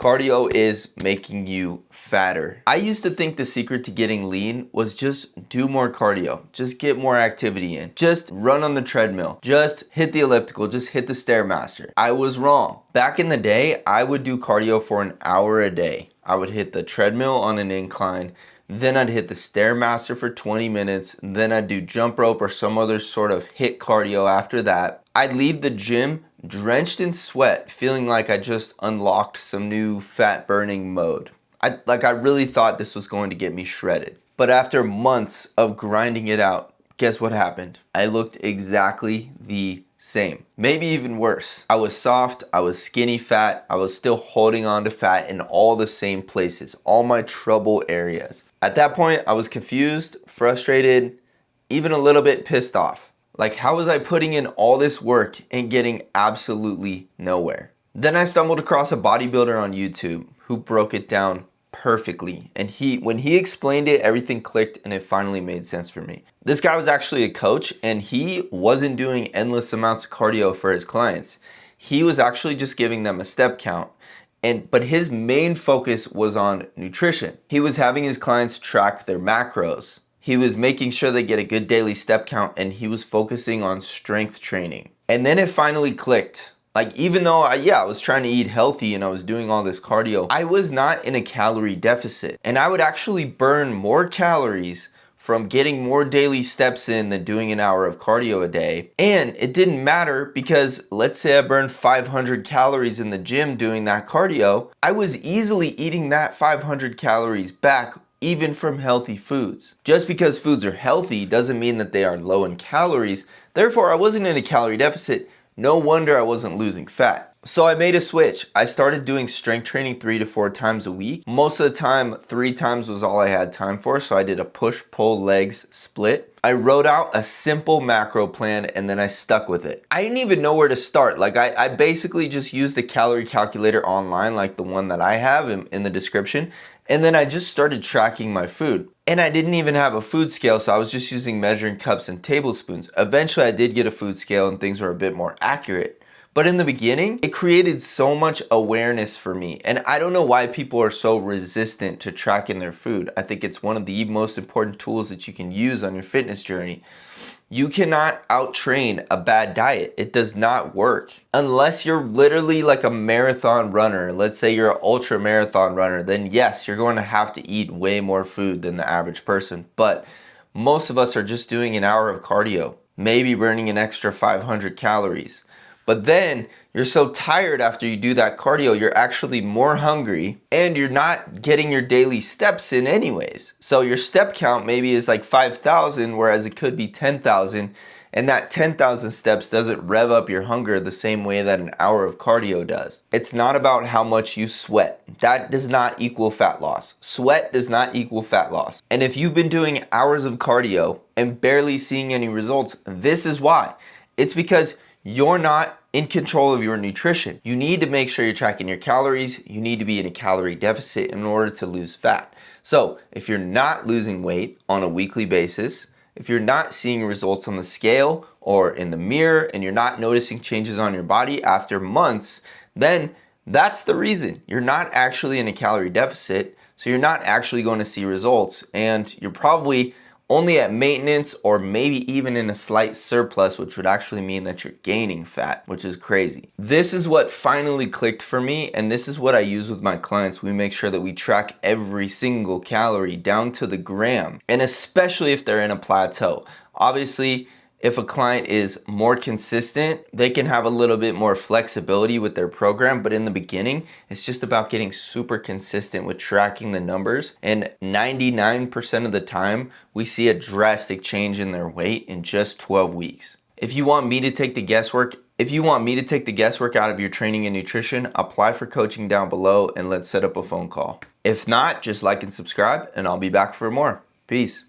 Cardio is making you fatter. I used to think the secret to getting lean was just do more cardio, just get more activity in, just run on the treadmill, just hit the elliptical, just hit the Stairmaster. I was wrong. Back in the day, I would do cardio for an hour a day. I would hit the treadmill on an incline, then I'd hit the Stairmaster for 20 minutes, then I'd do jump rope or some other sort of HIIT cardio after that. I'd leave the gym drenched in sweat, feeling like I just unlocked some new fat burning mode. I really thought this was going to get me shredded. But after months of grinding it out, guess what happened? I looked exactly the same. Maybe even worse. I was soft, I was skinny fat, I was still holding on to fat in all the same places, all my trouble areas. At that point, I was confused, frustrated, even a little bit pissed off. Like, how was I putting in all this work and getting absolutely nowhere? Then I stumbled across a bodybuilder on YouTube who broke it down perfectly. And when he explained it, everything clicked and it finally made sense for me. This guy was actually a coach and he wasn't doing endless amounts of cardio for his clients. He was actually just giving them a step count. But his main focus was on nutrition. He was having his clients track their macros. He was making sure they get a good daily step count and he was focusing on strength training. And then it finally clicked. Like, even though I was trying to eat healthy and I was doing all this cardio, I was not in a calorie deficit. And I would actually burn more calories from getting more daily steps in than doing an hour of cardio a day. And it didn't matter because let's say I burned 500 calories in the gym doing that cardio, I was easily eating that 500 calories back even from healthy foods. Just because foods are healthy doesn't mean that they are low in calories. Therefore, I wasn't in a calorie deficit. No wonder I wasn't losing fat. So I made a switch. I started doing strength training 3 to 4 times a week. Most of the time, 3 times was all I had time for. So I did a push-pull legs split. I wrote out a simple macro plan and then I stuck with it. I didn't even know where to start. Like I basically just used the calorie calculator online, like the one that I have in the description. And then I just started tracking my food. And I didn't even have a food scale, so I was just using measuring cups and tablespoons. Eventually I did get a food scale and things were a bit more accurate. But in the beginning, it created so much awareness for me. And I don't know why people are so resistant to tracking their food. I think it's one of the most important tools that you can use on your fitness journey. You cannot out-train a bad diet. It does not work. Unless you're literally like a marathon runner. Let's say you're an ultra marathon runner, then yes, you're going to have to eat way more food than the average person. But most of us are just doing an hour of cardio, maybe burning an extra 500 calories. But then you're so tired after you do that cardio, you're actually more hungry and you're not getting your daily steps in anyways. So your step count maybe is like 5,000, whereas it could be 10,000. And that 10,000 steps doesn't rev up your hunger the same way that an hour of cardio does. It's not about how much you sweat. That does not equal fat loss. Sweat does not equal fat loss. And if you've been doing hours of cardio and barely seeing any results, this is why. It's because you're not in control of your nutrition. You need to make sure you're tracking your calories. You need to be in a calorie deficit in order to lose fat. So if you're not losing weight on a weekly basis, if you're not seeing results on the scale or in the mirror, and you're not noticing changes on your body after months, then that's the reason. You're not actually in a calorie deficit, so you're not actually going to see results, and you're probably only at maintenance or maybe even in a slight surplus, which would actually mean that you're gaining fat, which is crazy. This is what finally clicked for me, and this is what I use with my clients. We make sure that we track every single calorie down to the gram, and especially if they're in a plateau. Obviously, if a client is more consistent, they can have a little bit more flexibility with their program, but in the beginning, it's just about getting super consistent with tracking the numbers. And 99% of the time, we see a drastic change in their weight in just 12 weeks. If you want me to take the guesswork out of your training and nutrition, apply for coaching down below and let's set up a phone call. If not, just like and subscribe and I'll be back for more. Peace.